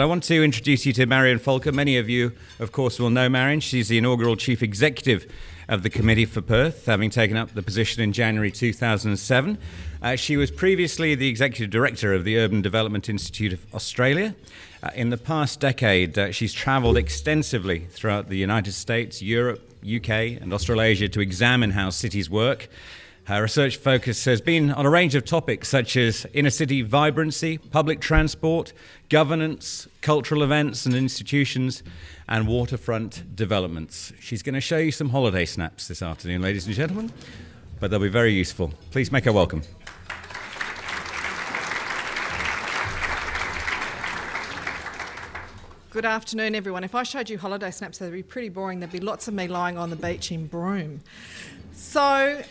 I want to introduce you to Marion Fulker. Many of you, of course, will know Marion. She's the inaugural Chief Executive of the Committee for Perth, having taken up the position in January 2007. She was previously the Executive Director of the Urban Development Institute of Australia. In the past decade, she's travelled extensively throughout the United States, Europe, UK and Australasia to examine how cities work. Her research focus has been on a range of topics such as inner city vibrancy, public transport, governance, cultural events and institutions, and waterfront developments. She's going to show you some holiday snaps this afternoon, ladies and gentlemen, but they'll be very useful. Please make her welcome. Good afternoon, everyone. If I showed you holiday snaps, they'd be pretty boring. There'd be lots of me lying on the beach in Broome. So,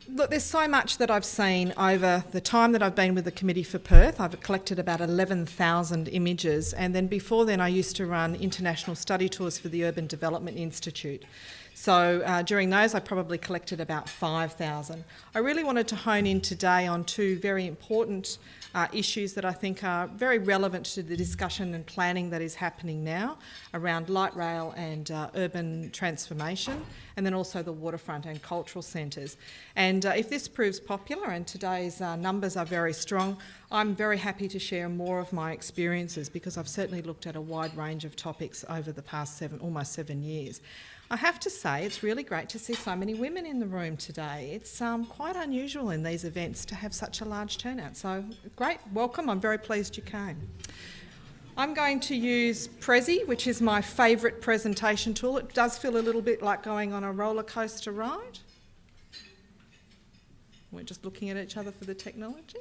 look, there's so much that I've seen over the time that I've been with the Committee for Perth. I've collected about 11,000 images, and then before then I used to run international study tours for the Urban Development Institute. So during those I probably collected about 5,000. I really wanted to hone in today on two very important issues that I think are very relevant to the discussion and planning that is happening now around light rail and urban transformation, and then also the waterfront and cultural centres. And if this proves popular, and today's numbers are very strong, I'm very happy to share more of my experiences, because I've certainly looked at a wide range of topics over the past almost 7 years. I have to say it's really great to see so many women in the room today. It's quite unusual in these events to have such a large turnout. So great, welcome. I'm very pleased you came. I'm going to use Prezi, which is my favourite presentation tool. It does feel a little bit like going on a roller coaster ride. We're just looking at each other for the technology.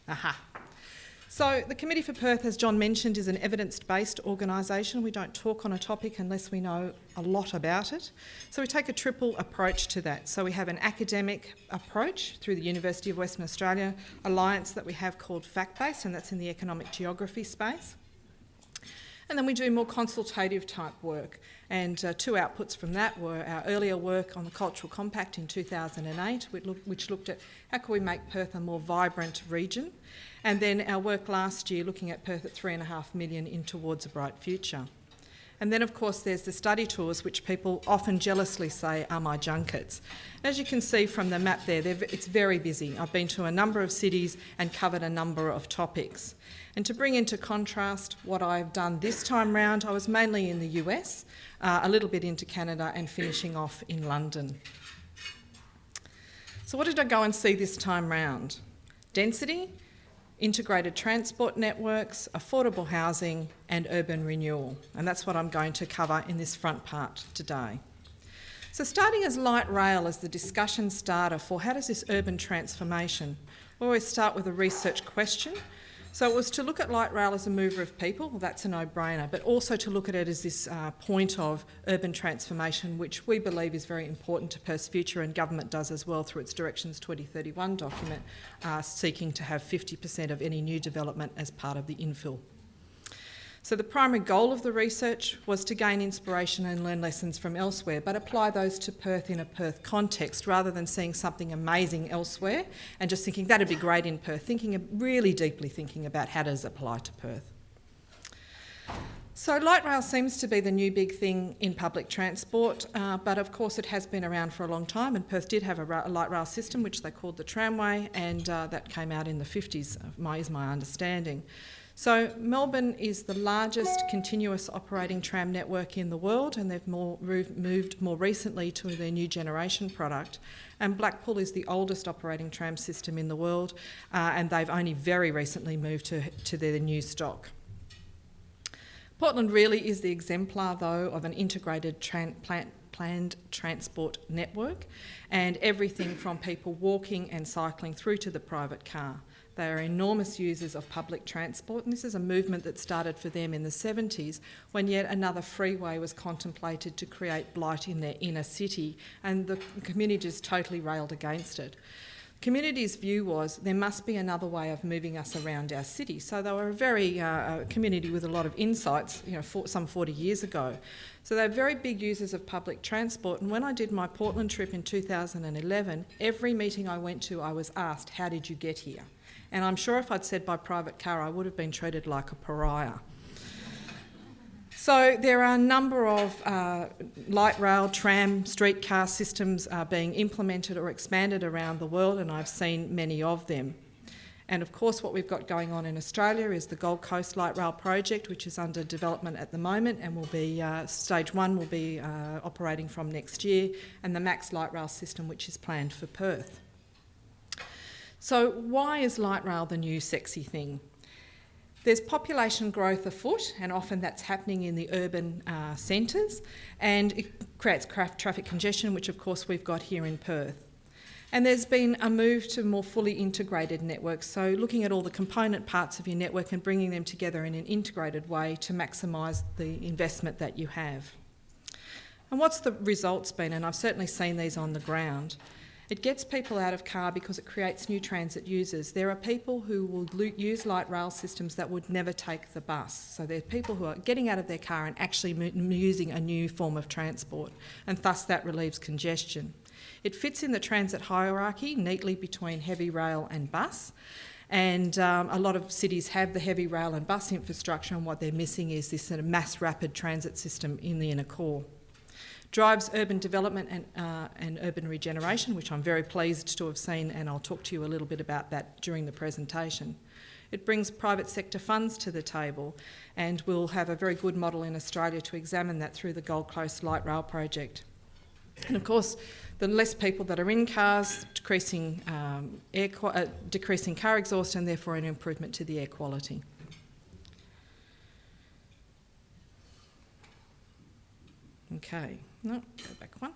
Aha. So the Committee for Perth, as John mentioned, is an evidence-based organisation. We don't talk on a topic unless we know a lot about it. So we take a triple approach to that. So we have an academic approach through the University of Western Australia alliance that we have called Fact-Based, and that's in the economic geography space. And then we do more consultative type work. And two outputs from that were our earlier work on the Cultural Compact in 2008, which looked at how can we make Perth a more vibrant region. And then our work last year looking at Perth at 3.5 million in Towards a Bright Future. And then, of course, there's the study tours, which people often jealously say are my junkets. As you can see from the map there, it's very busy. I've been to a number of cities and covered a number of topics. And to bring into contrast what I've done this time round, I was mainly in the US, a little bit into Canada, and finishing off in London. So what did I go and see this time round? Density, integrated transport networks, affordable housing and urban renewal. And that's what I'm going to cover in this front part today. So starting as light rail as the discussion starter for how does this urban transformation, we always start with a research question. So it was to look at light rail as a mover of people, well, that's a no-brainer, but also to look at it as this point of urban transformation, which we believe is very important to Perth's future, and government does as well through its Directions 2031 document, seeking to have 50% of any new development as part of the infill. So the primary goal of the research was to gain inspiration and learn lessons from elsewhere, but apply those to Perth in a Perth context, rather than seeing something amazing elsewhere and just thinking that'd be great in Perth, really deeply thinking about how does it apply to Perth. So light rail seems to be the new big thing in public transport, but of course it has been around for a long time, and Perth did have a light rail system which they called the tramway, and that came out in the 50s, is my understanding. So Melbourne is the largest continuous operating tram network in the world, and they've moved more recently to their new generation product. And Blackpool is the oldest operating tram system in the world, and they've only very recently moved to their new stock. Portland really is the exemplar, though, of an integrated planned transport network, and everything from people walking and cycling through to the private car. They are enormous users of public transport, and this is a movement that started for them in the 70s, when yet another freeway was contemplated to create blight in their inner city, and the community just totally railed against it. The community's view was there must be another way of moving us around our city. So they were a very community with a lot of insights, some 40 years ago. So they're very big users of public transport. And when I did my Portland trip in 2011, every meeting I went to, I was asked, how did you get here? And I'm sure if I'd said by private car, I would have been treated like a pariah. So there are a number of light rail, tram, streetcar systems being implemented or expanded around the world, and I've seen many of them. And of course what we've got going on in Australia is the Gold Coast Light Rail project, which is under development at the moment and will be, stage one will be operating from next year, and the Max Light Rail system, which is planned for Perth. So why is light rail the new sexy thing? There's population growth afoot, and often that's happening in the urban centres, and it creates traffic congestion, which of course we've got here in Perth. And there's been a move to more fully integrated networks, so looking at all the component parts of your network and bringing them together in an integrated way to maximise the investment that you have. And what's the results been? And I've certainly seen these on the ground. It gets people out of car because it creates new transit users. There are people who will use light rail systems that would never take the bus. So there are people who are getting out of their car and actually using a new form of transport, and thus that relieves congestion. It fits in the transit hierarchy neatly between heavy rail and bus, and a lot of cities have the heavy rail and bus infrastructure, and what they're missing is this sort of mass rapid transit system in the inner core. Drives urban development and urban regeneration, which I'm very pleased to have seen, and I'll talk to you a little bit about that during the presentation. It brings private sector funds to the table, and we'll have a very good model in Australia to examine that through the Gold Coast Light Rail project. And of course, the less people that are in cars, decreasing car exhaust, and therefore an improvement to the air quality. Okay, no, go back one.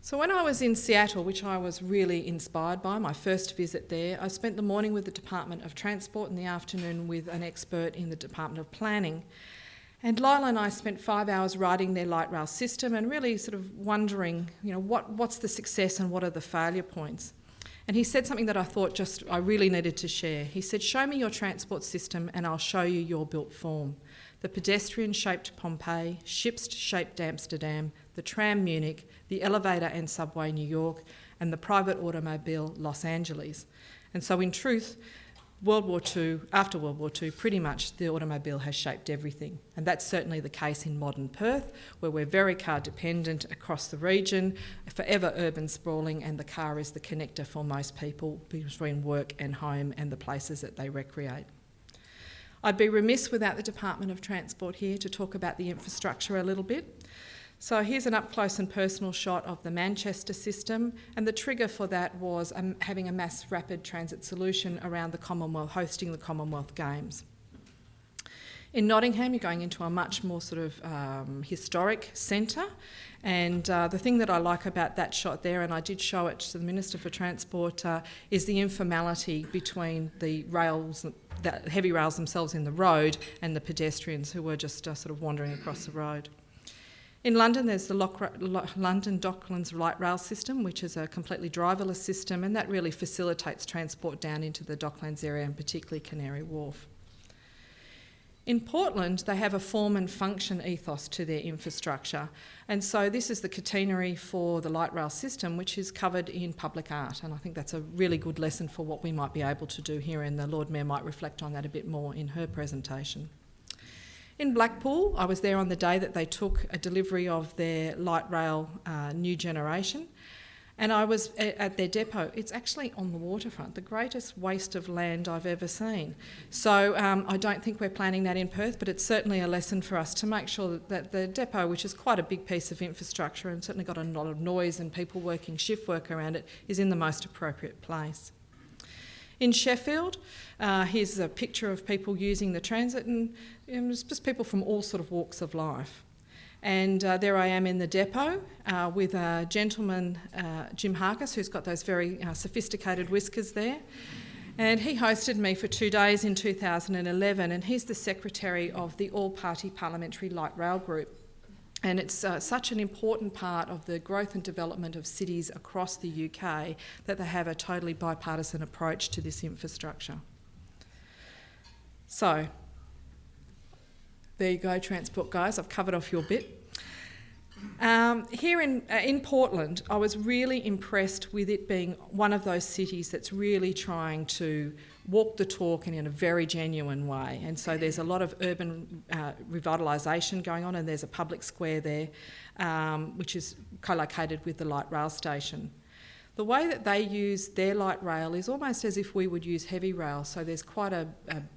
So when I was in Seattle, which I was really inspired by, my first visit there, I spent the morning with the Department of Transport and the afternoon with an expert in the Department of Planning. And Lila and I spent 5 hours riding their light rail system and really sort of wondering, you know, what's the success and what are the failure points? And he said something that I thought I really needed to share. He said, "Show me your transport system and I'll show you your built form. The pedestrian-shaped Pompeii, ships-shaped Amsterdam, the tram Munich, the elevator and subway New York, and the private automobile Los Angeles." And so in truth, after World War II, pretty much the automobile has shaped everything. And that's certainly the case in modern Perth, where we're very car dependent across the region, forever urban sprawling, and the car is the connector for most people between work and home and the places that they recreate. I'd be remiss without the Department of Transport here to talk about the infrastructure a little bit. So here's an up-close and personal shot of the Manchester system, and the trigger for that was having a mass rapid transit solution around the Commonwealth, hosting the Commonwealth Games. In Nottingham, you're going into a much more sort of historic centre, and the thing that I like about that shot there, and I did show it to the Minister for Transport, is the informality between the rails, the heavy rails themselves in the road, and the pedestrians who were just sort of wandering across the road. In London, there's the London Docklands light rail system, which is a completely driverless system, and that really facilitates transport down into the Docklands area, and particularly Canary Wharf. In Portland, they have a form and function ethos to their infrastructure, and so this is the catenary for the light rail system, which is covered in public art, and I think that's a really good lesson for what we might be able to do here, and the Lord Mayor might reflect on that a bit more in her presentation. In Blackpool, I was there on the day that they took a delivery of their light rail new generation, and I was at their depot. It's actually on the waterfront, the greatest waste of land I've ever seen. So I don't think we're planning that in Perth, but it's certainly a lesson for us to make sure that the depot, which is quite a big piece of infrastructure and certainly got a lot of noise and people working shift work around it, is in the most appropriate place. In Sheffield, here's a picture of people using the transit, and it's just people from all sort of walks of life. And there I am in the depot with a gentleman, Jim Harkis, who's got those very sophisticated whiskers there. And he hosted me for 2 days in 2011, and he's the secretary of the All-Party Parliamentary Light Rail Group. And it's such an important part of the growth and development of cities across the UK that they have a totally bipartisan approach to this infrastructure. So, there you go, transport guys, I've covered off your bit. Here in Portland, I was really impressed with it being one of those cities that's really trying to walk the talk and in a very genuine way. And so there's a lot of urban revitalisation going on, and there's a public square there, which is co-located with the light rail station. The way that they use their light rail is almost as if we would use heavy rail. So there's quite a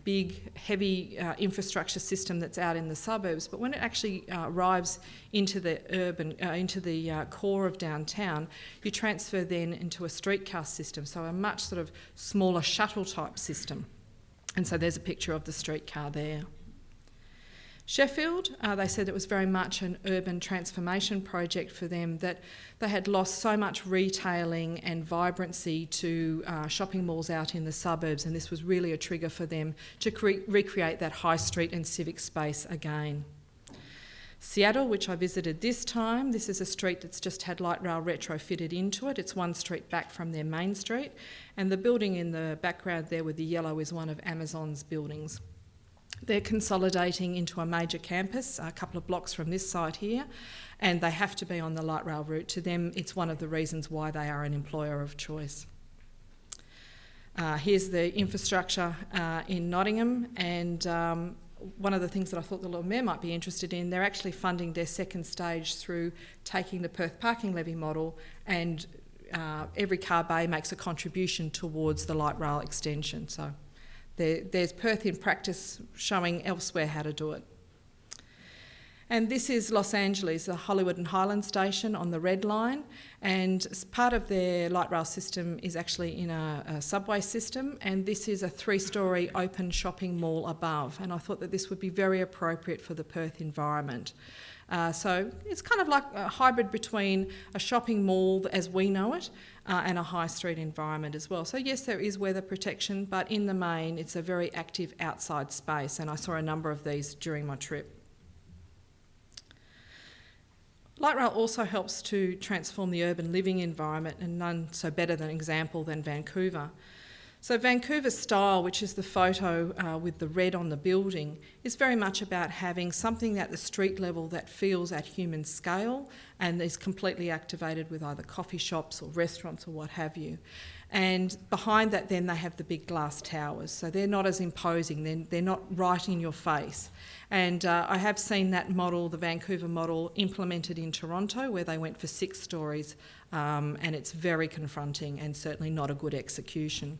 big, heavy infrastructure system that's out in the suburbs. But when it actually arrives into the core of downtown, you transfer then into a streetcar system. So a much sort of smaller shuttle type system. And so there's a picture of the streetcar there. Sheffield, they said it was very much an urban transformation project for them, that they had lost so much retailing and vibrancy to shopping malls out in the suburbs, and this was really a trigger for them to recreate that high street and civic space again. Seattle, which I visited this time, this is a street that's just had light rail retrofitted into it. It's one street back from their main street, and the building in the background there with the yellow is one of Amazon's buildings. They're consolidating into a major campus a couple of blocks from this site here, and they have to be on the light rail route. To them, it's one of the reasons why they are an employer of choice. Here's the infrastructure in Nottingham, and one of the things that I thought the Lord Mayor might be interested in, they're actually funding their second stage through taking the Perth parking levy model, and every car bay makes a contribution towards the light rail extension. So there's Perth in practice showing elsewhere how to do it. And this is Los Angeles, the Hollywood and Highland station on the Red Line, and part of their light rail system is actually in a subway system, and this is a 3-storey open shopping mall above, and I thought that this would be very appropriate for the Perth environment. So it's kind of like a hybrid between a shopping mall as we know it and a high street environment as well. So yes, there is weather protection, but in the main it's a very active outside space, and I saw a number of these during my trip. Light rail also helps to transform the urban living environment, and none so better than example than Vancouver. So Vancouver's style, which is the photo with the red on the building, is very much about having something at the street level that feels at human scale and is completely activated with either coffee shops or restaurants or what have you. And behind that then they have the big glass towers, so they're not as imposing, they're not right in your face. And I have seen that model, the Vancouver model, implemented in Toronto where they went for 6 stories, and it's very confronting and certainly not a good execution.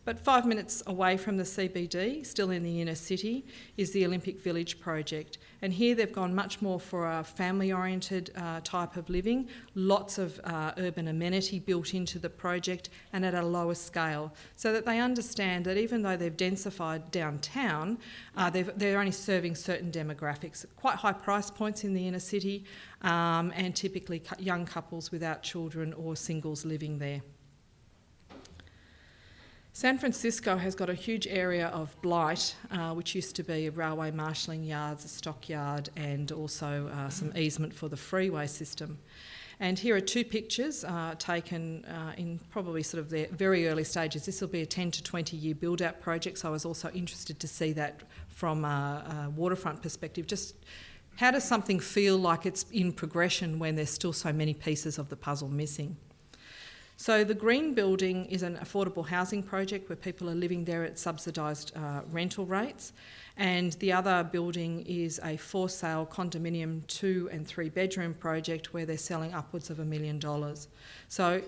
But 5 minutes away from the CBD, still in the inner city, is the Olympic Village project. And here they've gone much more for a family-oriented type of living, lots of urban amenity built into the project and at a lower scale, so that they understand that even though they've densified downtown, they're only serving certain demographics. Quite high price points in the inner city, and typically young couples without children or singles living there. San Francisco has got a huge area of blight, which used to be a railway marshalling yards, a stockyard, and also some easement for the freeway system. And here are 2 pictures taken in probably sort of the very early stages. This will be a 10 to 20 year build-out project, so I was also interested to see that from a waterfront perspective. Just how does something feel like it's in progression when there's still so many pieces of the puzzle missing? So the green building is an affordable housing project where people are living there at subsidised rental rates, and the other building is a for sale condominium 2 and 3 bedroom project where they're selling upwards of $1 million. So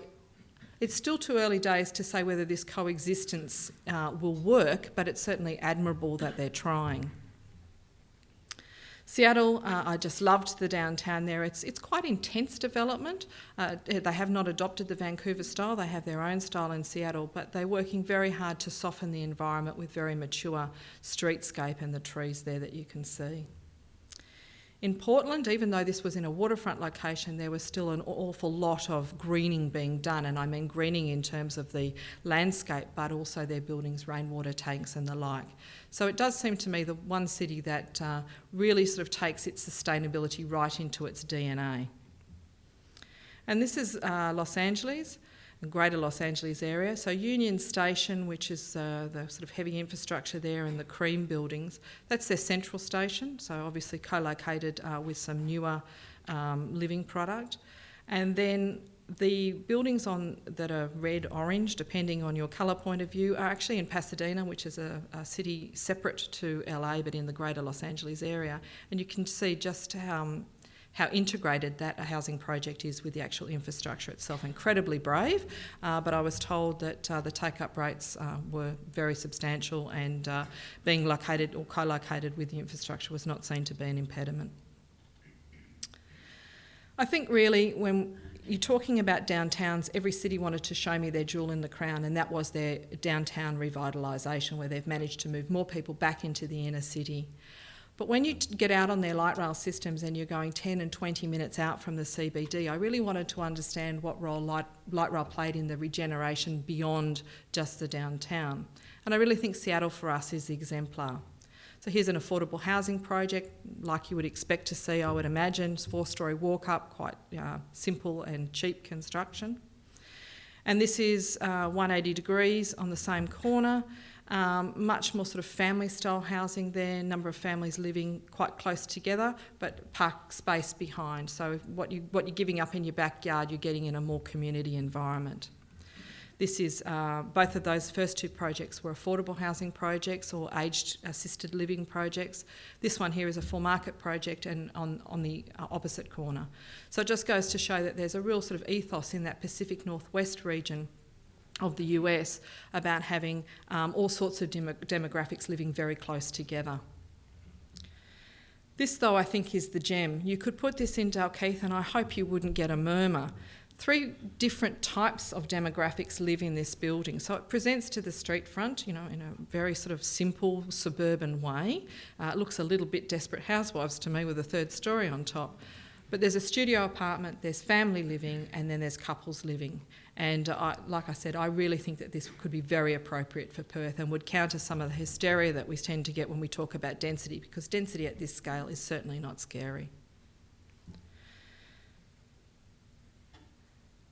it's still too early days to say whether this coexistence will work, but it's certainly admirable that they're trying. Seattle, I just loved the downtown there. It's quite intense development. They have not adopted the Vancouver style, they have their own style in Seattle, but they're working very hard to soften the environment with very mature streetscape and the trees there that you can see. In Portland, even though this was in a waterfront location, there was still an awful lot of greening being done, and I mean greening in terms of the landscape, but also their buildings, rainwater tanks and the like. So it does seem to me the one city that really sort of takes its sustainability right into its DNA. And this is Los Angeles, the greater Los Angeles area. So Union Station, which is the sort of heavy infrastructure there, and the cream buildings, that's their central station, so obviously co-located with some newer living product. And then the buildings that are red, orange, depending on your colour point of view, are actually in Pasadena, which is a city separate to LA but in the greater Los Angeles area. And you can see just how integrated that housing project is with the actual infrastructure itself. Incredibly brave, but I was told that the take-up rates were very substantial, and being located or co-located with the infrastructure was not seen to be an impediment. I think really when you're talking about downtowns, every city wanted to show me their jewel in the crown, and that was their downtown revitalisation, where they've managed to move more people back into the inner city. But when you get out on their light rail systems and you're going 10 and 20 minutes out from the CBD, I really wanted to understand what role light rail played in the regeneration beyond just the downtown. And I really think Seattle for us is the exemplar. So here's an affordable housing project, like you would expect to see, I would imagine. It's 4-storey walk-up, quite simple and cheap construction. And this is 180 degrees on the same corner. Much more sort of family-style housing there, number of families living quite close together, but park space behind. So what you're giving up in your backyard, you're getting in a more community environment. This is, both of those first two projects were affordable housing projects or aged assisted living projects. This one here is a full market project and on the opposite corner. So it just goes to show that there's a real sort of ethos in that Pacific Northwest region of the US about having all sorts of demographics living very close together. This, though, I think is the gem. You could put this in Dalkeith and I hope you wouldn't get a murmur. 3 different types of demographics live in this building. So it presents to the street front, in a very sort of simple suburban way. It looks a little bit Desperate Housewives to me with a 3rd story on top. But there's a studio apartment, there's family living, and then there's couples living. And like I said, I really think that this could be very appropriate for Perth and would counter some of the hysteria that we tend to get when we talk about density, because density at this scale is certainly not scary.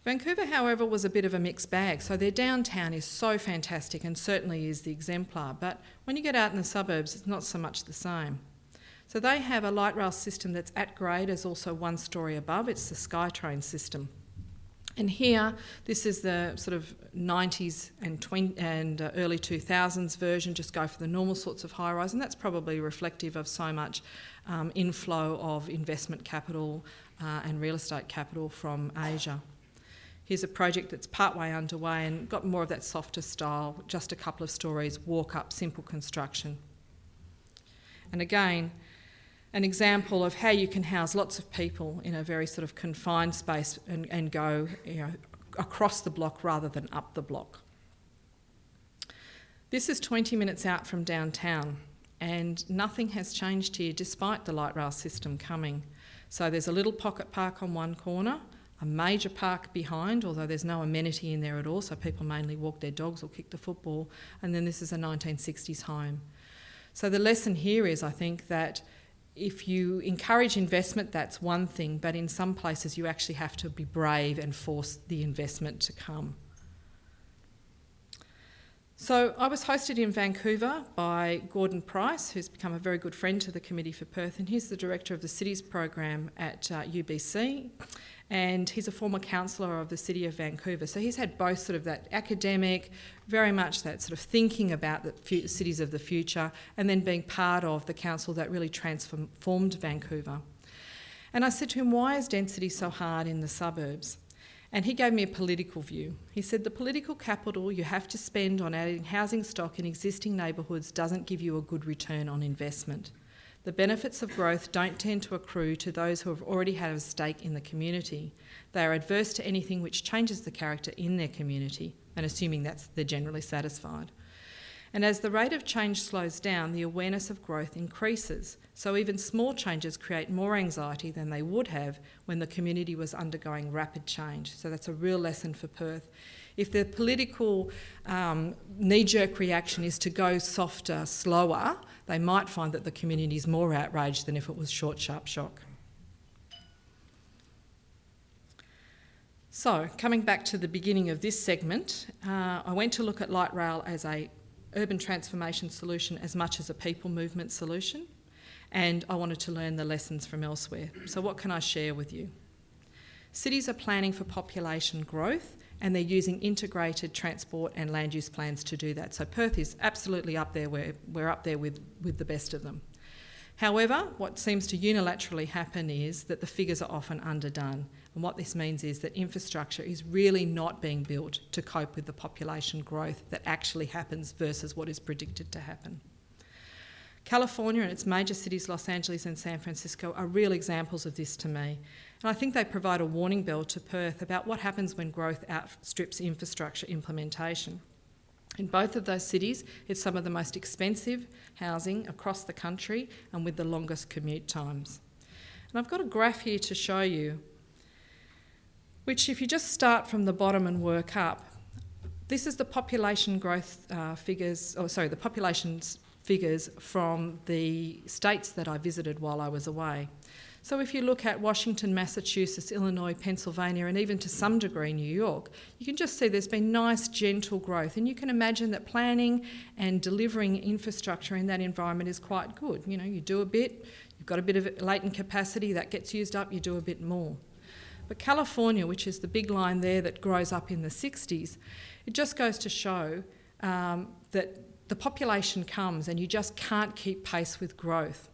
Vancouver, however, was a bit of a mixed bag. So their downtown is so fantastic and certainly is the exemplar. But when you get out in the suburbs, it's not so much the same. So they have a light rail system that's at grade as also 1 story above. It's the SkyTrain system. And here, this is the sort of 90s and early 2000s version, just go for the normal sorts of high-rise, and that's probably reflective of so much inflow of investment capital and real estate capital from Asia. Here's a project that's partway underway and got more of that softer style, just a couple of stories, walk-up, simple construction. And again, an example of how you can house lots of people in a very sort of confined space and go across the block rather than up the block. This is 20 minutes out from downtown and nothing has changed here despite the light rail system coming. So there's a little pocket park on one corner, a major park behind, although there's no amenity in there at all, so people mainly walk their dogs or kick the football, and then this is a 1960s home. So the lesson here is, I think, that if you encourage investment, that's one thing, but in some places you actually have to be brave and force the investment to come. So I was hosted in Vancouver by Gordon Price, who's become a very good friend to the Committee for Perth, and he's the director of the Cities program at UBC, and he's a former councillor of the City of Vancouver. So he's had both sort of that academic, very much that sort of thinking about the cities of the future, and then being part of the council that really transformed Vancouver. And I said to him, why is density so hard in the suburbs? And he gave me a political view. He said the political capital you have to spend on adding housing stock in existing neighbourhoods doesn't give you a good return on investment. The benefits of growth don't tend to accrue to those who have already had a stake in the community. They are adverse to anything which changes the character in their community, and assuming that they're generally satisfied. And as the rate of change slows down, the awareness of growth increases. So even small changes create more anxiety than they would have when the community was undergoing rapid change. So that's a real lesson for Perth. If the political knee-jerk reaction is to go softer, slower, they might find that the community is more outraged than if it was short, sharp shock. So, coming back to the beginning of this segment, I went to look at light rail as a urban transformation solution as much as a people movement solution. and I wanted to learn the lessons from elsewhere. So what can I share with you? Cities are planning for population growth, and they're using integrated transport and land use plans to do that. So Perth is absolutely up there, we're up there with the best of them. However, what seems to unilaterally happen is that the figures are often underdone. And what this means is that infrastructure is really not being built to cope with the population growth that actually happens versus what is predicted to happen. California and its major cities, Los Angeles and San Francisco, are real examples of this to me. And I think they provide a warning bell to Perth about what happens when growth outstrips infrastructure implementation. In both of those cities, it's some of the most expensive housing across the country and with the longest commute times. And I've got a graph here to show you, which if you just start from the bottom and work up, this is the population growth the population's figures from the states that I visited while I was away. So if you look at Washington, Massachusetts, Illinois, Pennsylvania, and even to some degree New York, you can just see there's been nice, gentle growth. And you can imagine that planning and delivering infrastructure in that environment is quite good. You know, you do a bit, you've got a bit of latent capacity, that gets used up, you do a bit more. But California, which is the big line there that grows up in the 60s, it just goes to show that the population comes and you just can't keep pace with growth.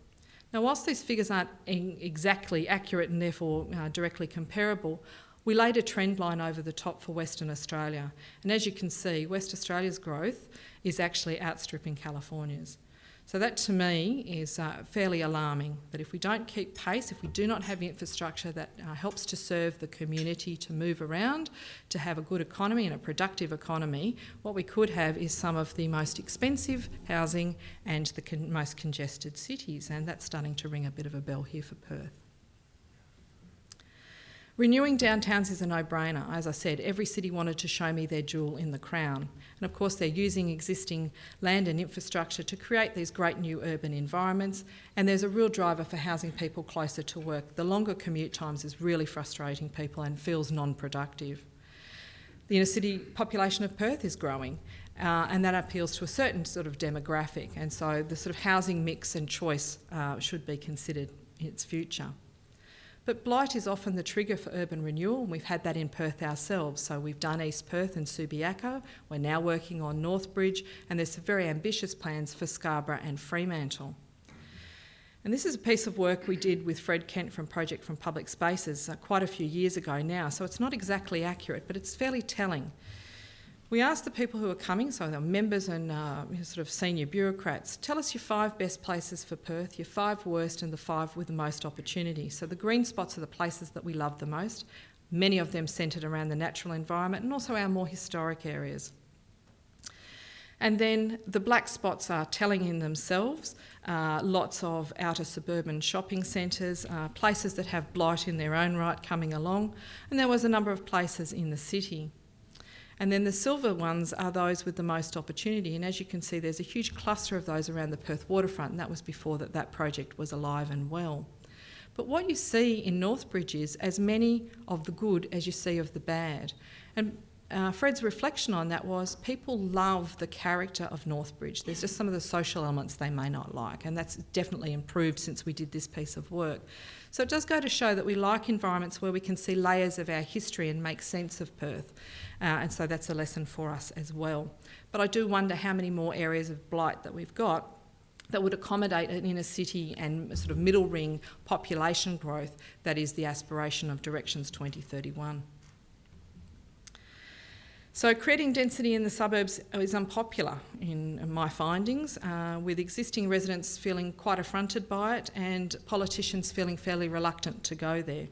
Now, whilst these figures aren't exactly accurate and therefore directly comparable, we laid a trend line over the top for Western Australia. And as you can see, West Australia's growth is actually outstripping California's. So that to me is fairly alarming, that if we don't keep pace, if we do not have infrastructure that helps to serve the community to move around, to have a good economy and a productive economy, what we could have is some of the most expensive housing and the most congested cities, and that's starting to ring a bit of a bell here for Perth. Renewing downtowns is a no-brainer. As I said, every city wanted to show me their jewel in the crown. And of course, they're using existing land and infrastructure to create these great new urban environments. And there's a real driver for housing people closer to work. The longer commute times is really frustrating people and feels non-productive. The inner city population of Perth is growing, and that appeals to a certain sort of demographic. And so the sort of housing mix and choice should be considered in its future. But blight is often the trigger for urban renewal, and we've had that in Perth ourselves. So we've done East Perth and Subiaco, we're now working on Northbridge, and there's some very ambitious plans for Scarborough and Fremantle. And this is a piece of work we did with Fred Kent from Project from Public Spaces quite a few years ago now, so it's not exactly accurate, but it's fairly telling. We asked the people who are coming, so the members and sort of senior bureaucrats, tell us your 5 best places for Perth, your 5 worst and the 5 with the most opportunity. So the green spots are the places that we love the most, many of them centred around the natural environment and also our more historic areas. And then the black spots are telling in themselves, lots of outer suburban shopping centres, places that have blight in their own right coming along, and there was a number of places in the city. And then the silver ones are those with the most opportunity. And as you can see, there's a huge cluster of those around the Perth waterfront, and that was before that project was alive and well. But what you see in Northbridge is as many of the good as you see of the bad. And Fred's reflection on that was people love the character of Northbridge. There's just some of the social elements they may not like, and that's definitely improved since we did this piece of work. So it does go to show that we like environments where we can see layers of our history and make sense of Perth. And so that's a lesson for us as well. But I do wonder how many more areas of blight that we've got that would accommodate an inner city and a sort of middle ring population growth that is the aspiration of Directions 2031. So creating density in the suburbs is unpopular in my findings, with existing residents feeling quite affronted by it and politicians feeling fairly reluctant to go there.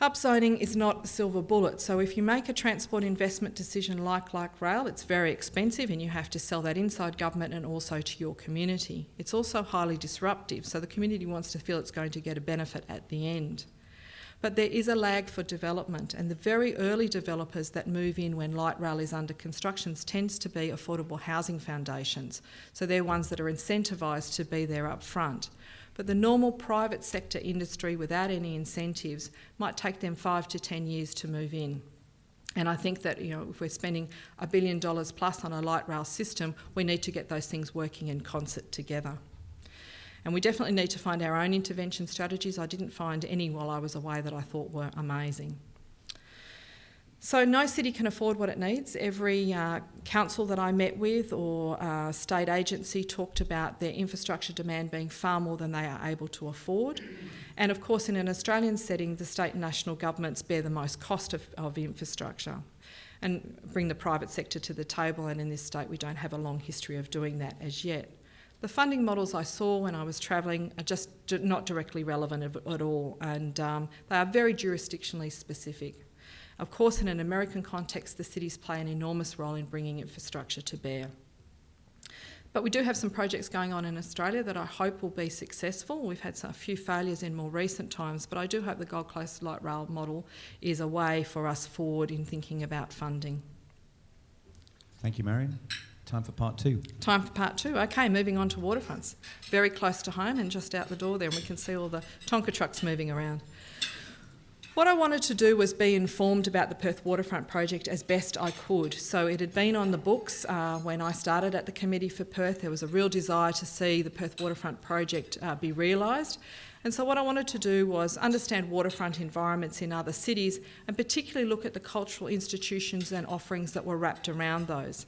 Upzoning is not a silver bullet, so if you make a transport investment decision like rail, it's very expensive and you have to sell that inside government and also to your community. It's also highly disruptive, so the community wants to feel it's going to get a benefit at the end. But there is a lag for development, and the very early developers that move in when light rail is under construction tends to be affordable housing foundations. So they're ones that are incentivised to be there up front. But the normal private sector industry without any incentives might take them 5 to 10 years to move in. And I think that, if we're spending $1 billion plus on a light rail system, we need to get those things working in concert together. And we definitely need to find our own intervention strategies. I didn't find any while I was away that I thought were amazing. So no city can afford what it needs. Every council that I met with or state agency talked about their infrastructure demand being far more than they are able to afford. And of course, in an Australian setting, the state and national governments bear the most cost of infrastructure and bring the private sector to the table, and in this state we don't have a long history of doing that as yet. The funding models I saw when I was travelling are just not directly relevant at all, and they are very jurisdictionally specific. Of course, in an American context, the cities play an enormous role in bringing infrastructure to bear. But we do have some projects going on in Australia that I hope will be successful. We've had a few failures in more recent times, but I do hope the Gold Coast Light Rail model is a way for us forward in thinking about funding. Thank you, Marion. Time for part two. Time for part two. Okay, moving on to waterfronts. Very close to home and just out the door there, and we can see all the Tonka trucks moving around. What I wanted to do was be informed about the Perth waterfront project as best I could. So it had been on the books when I started at the Committee for Perth. There was a real desire to see the Perth waterfront project be realised. And so what I wanted to do was understand waterfront environments in other cities and particularly look at the cultural institutions and offerings that were wrapped around those.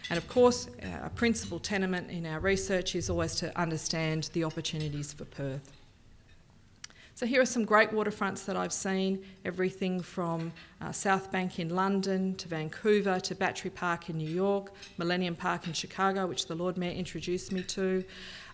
And of course, a principal tenement in our research is always to understand the opportunities for Perth. So here are some great waterfronts that I've seen, everything from South Bank in London to Vancouver to Battery Park in New York, Millennium Park in Chicago, which the Lord Mayor introduced me to,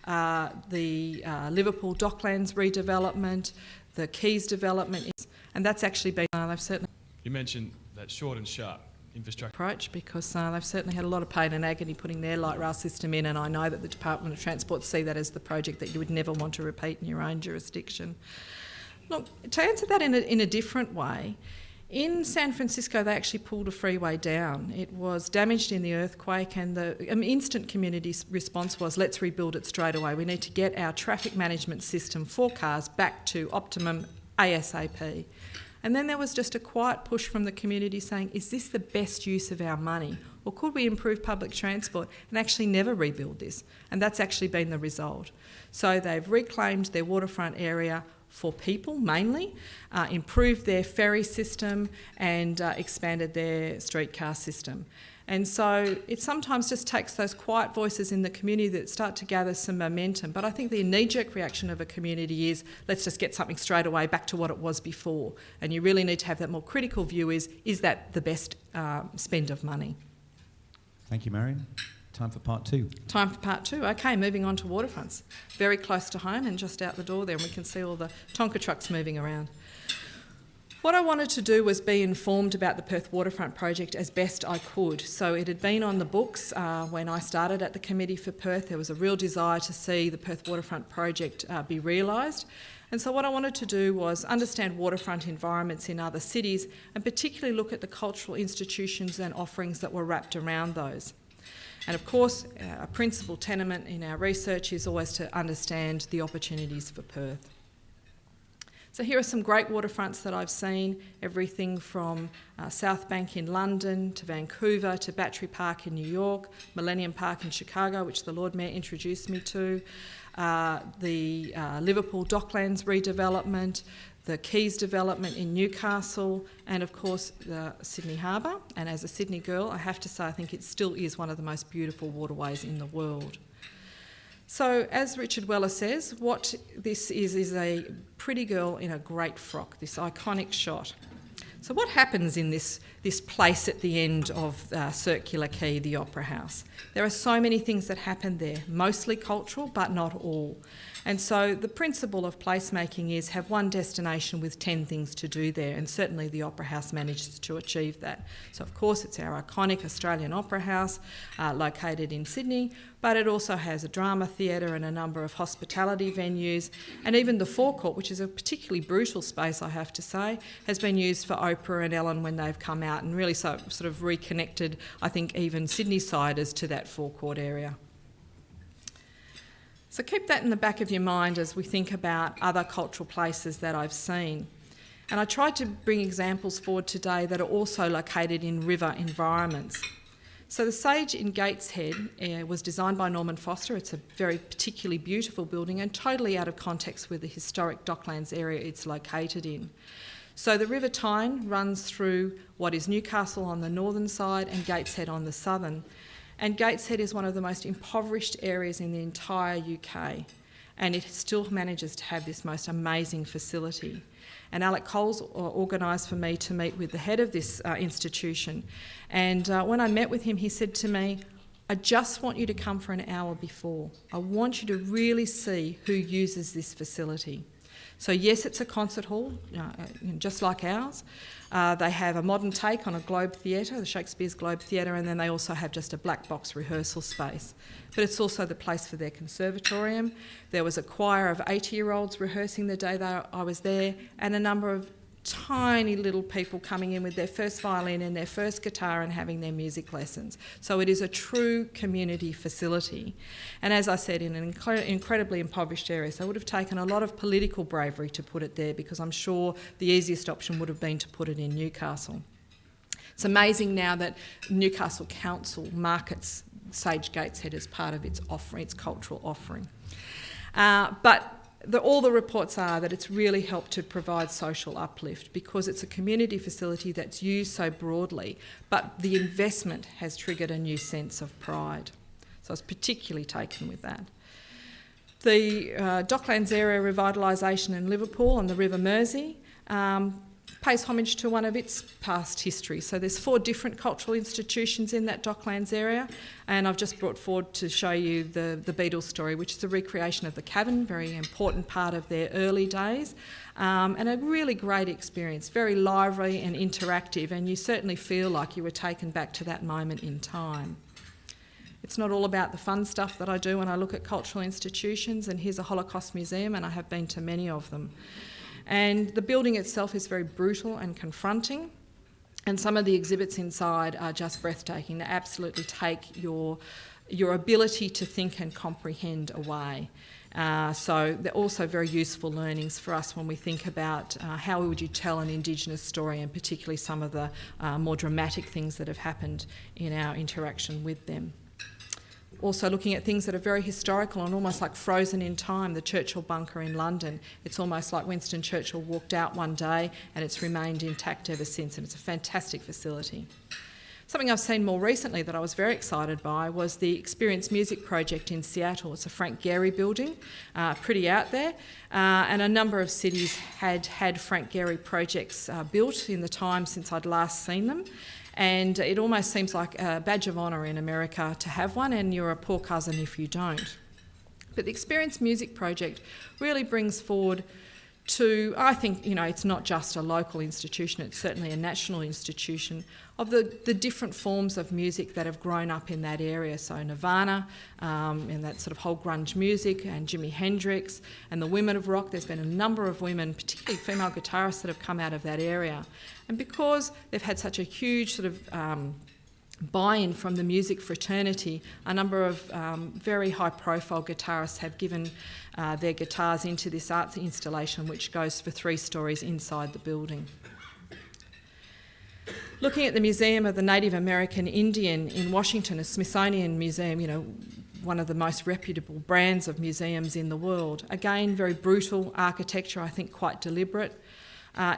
the Liverpool Docklands redevelopment, the Keys development, and that's actually been, they've certainly... You mentioned that short and sharp infrastructure approach because they've certainly had a lot of pain and agony putting their light rail system in, and I know that the Department of Transport see that as the project that you would never want to repeat in your own jurisdiction. Look, to answer that in a different way, in San Francisco they actually pulled a freeway down. It was damaged in the earthquake, and the instant community response was, let's rebuild it straight away. We need to get our traffic management system for cars back to optimum ASAP. And then there was just a quiet push from the community saying, is this the best use of our money? Or could we improve public transport and actually never rebuild this? And that's actually been the result. So they've reclaimed their waterfront area for people mainly, improved their ferry system and expanded their streetcar system. And so it sometimes just takes those quiet voices in the community that start to gather some momentum. But I think the knee-jerk reaction of a community is, let's just get something straight away back to what it was before. And you really need to have that more critical view is that the best spend of money? Thank you, Marion. Time for part two. Time for part two. Okay, moving on to waterfronts. Very close to home and just out the door there, and we can see all the Tonka trucks moving around. What I wanted to do was be informed about the Perth waterfront project as best I could. So it had been on the books when I started at the Committee for Perth. There was a real desire to see the Perth waterfront project be realised. And so what I wanted to do was understand waterfront environments in other cities and particularly look at the cultural institutions and offerings that were wrapped around those. And of course, a principal tenement in our research is always to understand the opportunities for Perth. So here are some great waterfronts that I've seen, everything from South Bank in London to Vancouver to Battery Park in New York, Millennium Park in Chicago, which the Lord Mayor introduced me to, the Liverpool Docklands redevelopment, the Keys development in Newcastle, and of course the Sydney Harbour. And as a Sydney girl, I have to say I think it still is one of the most beautiful waterways in the world. So as Richard Weller says, what this is a pretty girl in a great frock, this iconic shot. So what happens in this place at the end of Circular Quay, the Opera House? There are so many things that happen there, mostly cultural, but not all. And so the principle of placemaking is have one destination with 10 things to do there, and certainly the Opera House manages to achieve that. So of course it's our iconic Australian Opera House located in Sydney, but it also has a drama theatre and a number of hospitality venues, and even the forecourt, which is a particularly brutal space I have to say, has been used for Oprah and Ellen when they've come out, and really sort of reconnected, I think, even Sydney-siders to that forecourt area. So keep that in the back of your mind as we think about other cultural places that I've seen. And I tried to bring examples forward today that are also located in river environments. So the Sage in Gateshead was designed by Norman Foster. It's a very particularly beautiful building and totally out of context with the historic Docklands area it's located in. So the River Tyne runs through what is Newcastle on the northern side and Gateshead on the southern. And Gateshead is one of the most impoverished areas in the entire UK, and it still manages to have this most amazing facility. And Alec Coles organised for me to meet with the head of this institution. And when I met with him, he said to me, I just want you to come for an hour before. I want you to really see who uses this facility. So yes, it's a concert hall, just like ours. They have a modern take on a Globe Theatre, the Shakespeare's Globe Theatre, and then they also have just a black box rehearsal space. But it's also the place for their conservatorium. There was a choir of 80-year-olds rehearsing the day that I was there, and a number of tiny little people coming in with their first violin and their first guitar and having their music lessons. So it is a true community facility. And as I said, in an incredibly impoverished area, so it would have taken a lot of political bravery to put it there, because I'm sure the easiest option would have been to put it in Newcastle. It's amazing now that Newcastle Council markets Sage Gateshead as part of its offering, its cultural offering. All the reports are that it's really helped to provide social uplift, because it's a community facility that's used so broadly, but the investment has triggered a new sense of pride. So I was particularly taken with that. The Docklands area revitalisation in Liverpool on the River Mersey pays homage to one of its past history. So there's 4 different cultural institutions in that Docklands area, and I've just brought forward to show you the Beatles story, which is a recreation of the Cavern, very important part of their early days, and a really great experience, very lively and interactive, and you certainly feel like you were taken back to that moment in time. It's not all about the fun stuff that I do when I look at cultural institutions, and here's a Holocaust museum, and I have been to many of them. And the building itself is very brutal and confronting, and some of the exhibits inside are just breathtaking. They absolutely take your ability to think and comprehend away. So they're also very useful learnings for us when we think about how would you tell an Indigenous story, and particularly some of the more dramatic things that have happened in our interaction with them. Also looking at things that are very historical and almost like frozen in time, the Churchill bunker in London. It's almost like Winston Churchill walked out one day and it's remained intact ever since, and it's a fantastic facility. Something I've seen more recently that I was very excited by was the Experience Music project in Seattle. It's a Frank Gehry building, pretty out there, and a number of cities had Frank Gehry projects built in the time since I'd last seen them. And it almost seems like a badge of honour in America to have one, and you're a poor cousin if you don't. But the Experience Music project really brings forward to, I think, it's not just a local institution, it's certainly a national institution, of the different forms of music that have grown up in that area. So Nirvana, and that sort of whole grunge music, and Jimi Hendrix, and the women of rock. There's been a number of women, particularly female guitarists, that have come out of that area. And because they've had such a huge sort of buy-in from the music fraternity, a number of very high-profile guitarists have given their guitars into this arts installation, which goes for 3 stories inside the building. Looking at the Museum of the Native American Indian in Washington, a Smithsonian museum, one of the most reputable brands of museums in the world. Again, very brutal architecture, I think quite deliberate.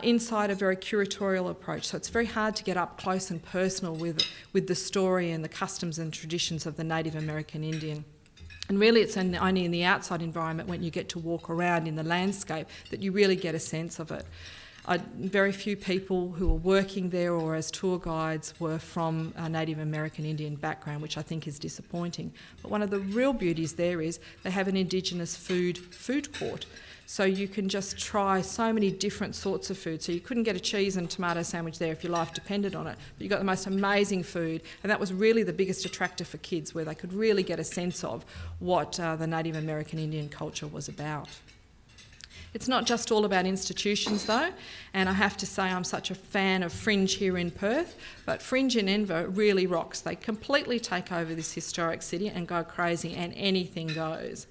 Inside a very curatorial approach, so it's very hard to get up close and personal with the story and the customs and traditions of the Native American Indian. And really it's only in the outside environment, when you get to walk around in the landscape, that you really get a sense of it. Very few people who were working there or as tour guides were from a Native American Indian background, which I think is disappointing. But one of the real beauties there is they have an Indigenous food court. So you can just try so many different sorts of food. So you couldn't get a cheese and tomato sandwich there if your life depended on it, but you got the most amazing food, and that was really the biggest attractor for kids, where they could really get a sense of what the Native American Indian culture was about. It's not just all about institutions though, and I have to say I'm such a fan of Fringe here in Perth, but Fringe in Enver really rocks. They completely take over this historic city and go crazy, and anything goes.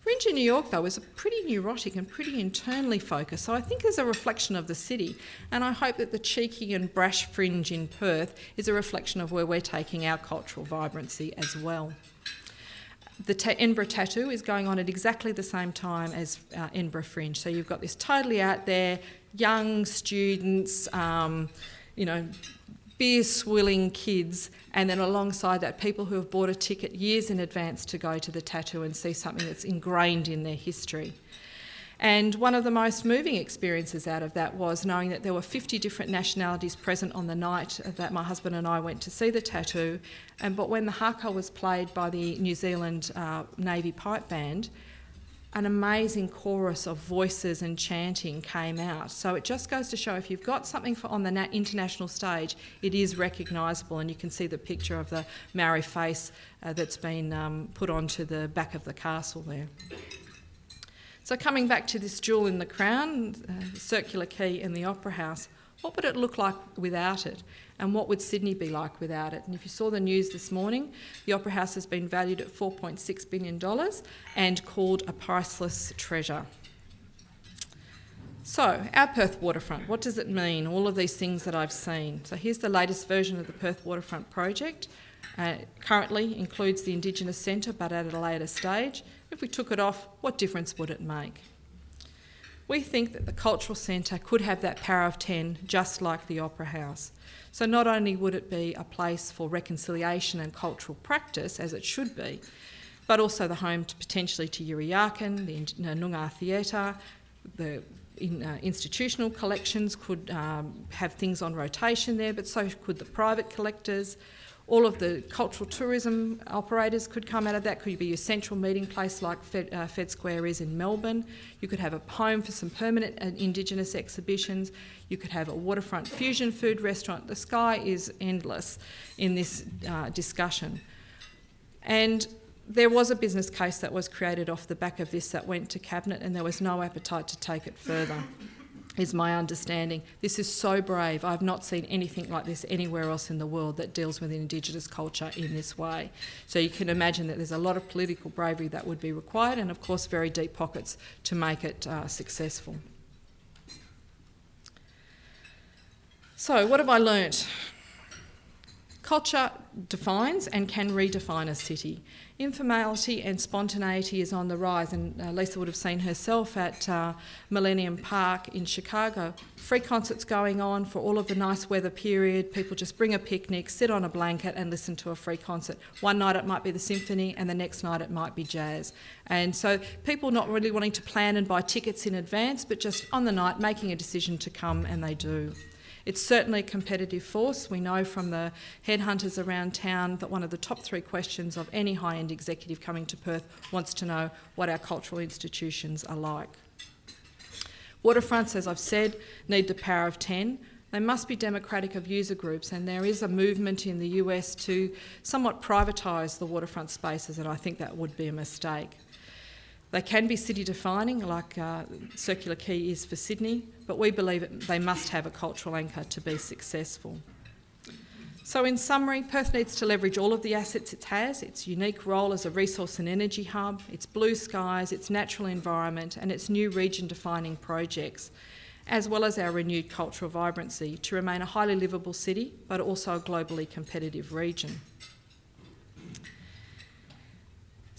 Fringe in New York, though, is pretty neurotic and pretty internally focused, so I think there's a reflection of the city, and I hope that the cheeky and brash Fringe in Perth is a reflection of where we're taking our cultural vibrancy as well. The Edinburgh Tattoo is going on at exactly the same time as Edinburgh Fringe, so you've got this totally out there, young students, beer-swilling kids, and then alongside that, people who have bought a ticket years in advance to go to the tattoo and see something that's ingrained in their history. And one of the most moving experiences out of that was knowing that there were 50 different nationalities present on the night that my husband and I went to see the tattoo. But when the haka was played by the New Zealand Navy Pipe Band, an amazing chorus of voices and chanting came out. So it just goes to show if you've got something on the international stage, it is recognisable, and you can see the picture of the Maori face that's been put onto the back of the castle there. So coming back to this jewel in the crown, the circular quay in the Opera House, what would it look like without it? And what would Sydney be like without it? And if you saw the news this morning, the Opera House has been valued at $4.6 billion and called a priceless treasure. So, our Perth waterfront, what does it mean? All of these things that I've seen. So here's the latest version of the Perth waterfront project. Currently includes the Indigenous Centre, but at a later stage. If we took it off, what difference would it make? We think that the cultural centre could have that power of 10, just like the Opera House. So not only would it be a place for reconciliation and cultural practice, as it should be, but also the home potentially to Yuriyakan, the Noongar Theatre, the institutional collections could have things on rotation there, but so could the private collectors. All of the cultural tourism operators could come out of that. Could be your central meeting place like Fed Square is in Melbourne. You could have a home for some permanent Indigenous exhibitions. You could have a waterfront fusion food restaurant. The sky is endless in this discussion. And there was a business case that was created off the back of this that went to Cabinet, and there was no appetite to take it further, is my understanding. This is so brave. I've not seen anything like this anywhere else in the world that deals with Indigenous culture in this way. So you can imagine that there's a lot of political bravery that would be required, and of course very deep pockets to make it successful. So what have I learnt? Culture defines and can redefine a city. Informality and spontaneity is on the rise, and Lisa would have seen herself at Millennium Park in Chicago. Free concerts going on for all of the nice weather period. People just bring a picnic, sit on a blanket and listen to a free concert. One night it might be the symphony and the next night it might be jazz. And so people not really wanting to plan and buy tickets in advance, but just on the night making a decision to come, and they do. It's certainly a competitive force. We know from the headhunters around town that one of the top 3 questions of any high-end executive coming to Perth wants to know what our cultural institutions are like. Waterfronts, as I've said, need the power of 10. They must be democratic of user groups, and there is a movement in the US to somewhat privatise the waterfront spaces, and I think that would be a mistake. They can be city defining, like Circular Quay is for Sydney, but we believe they must have a cultural anchor to be successful. So in summary, Perth needs to leverage all of the assets it has, its unique role as a resource and energy hub, its blue skies, its natural environment, and its new region defining projects, as well as our renewed cultural vibrancy to remain a highly livable city, but also a globally competitive region.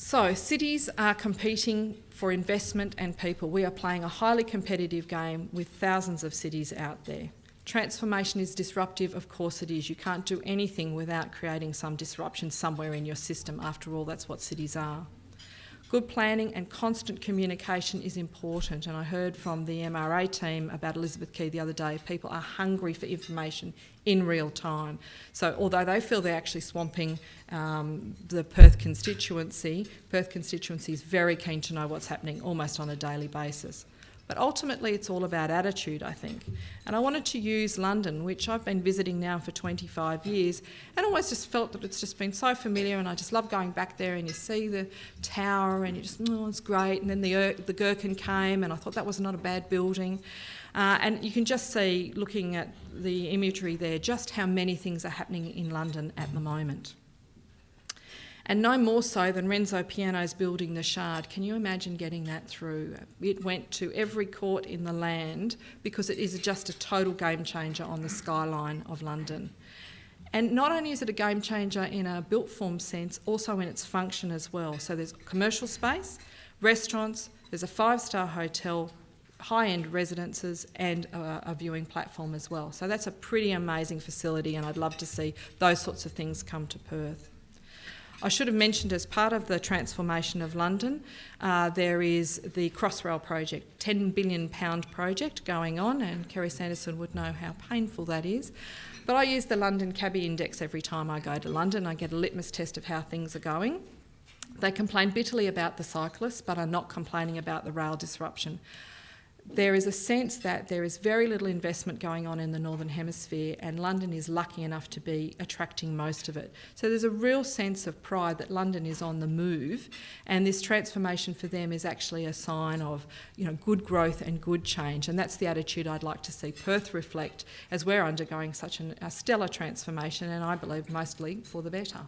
So, cities are competing for investment and people. We are playing a highly competitive game with thousands of cities out there. Transformation is disruptive, of course it is. You can't do anything without creating some disruption somewhere in your system. After all, that's what cities are. Good planning and constant communication is important, and I heard from the MRA team about Elizabeth Quay the other day. People are hungry for information in real time. So although they feel they're actually swamping the Perth constituency is very keen to know what's happening almost on a daily basis. But ultimately it's all about attitude, I think. And I wanted to use London, which I've been visiting now for 25 years, and always just felt that it's just been so familiar, and I just love going back there, and you see the tower and you just, oh, it's great. And then the Gherkin came, and I thought that was not a bad building. And you can just see, looking at the imagery there, just how many things are happening in London at the moment. And no more so than Renzo Piano's building the Shard. Can you imagine getting that through? It went to every court in the land because it is just a total game changer on the skyline of London. And not only is it a game changer in a built form sense, also in its function as well. So there's commercial space, restaurants, there's a 5-star hotel, high-end residences and a viewing platform as well. So that's a pretty amazing facility, and I'd love to see those sorts of things come to Perth. I should have mentioned, as part of the transformation of London, there is the Crossrail project, £10 billion project going on, and Kerry Sanderson would know how painful that is. But I use the London Cabbie Index every time I go to London. I get a litmus test of how things are going. They complain bitterly about the cyclists, but are not complaining about the rail disruption. There is a sense that there is very little investment going on in the Northern Hemisphere, and London is lucky enough to be attracting most of it. So there's a real sense of pride that London is on the move, and this transformation for them is actually a sign of, good growth and good change. And that's the attitude I'd like to see Perth reflect as we're undergoing such a stellar transformation, and I believe mostly for the better.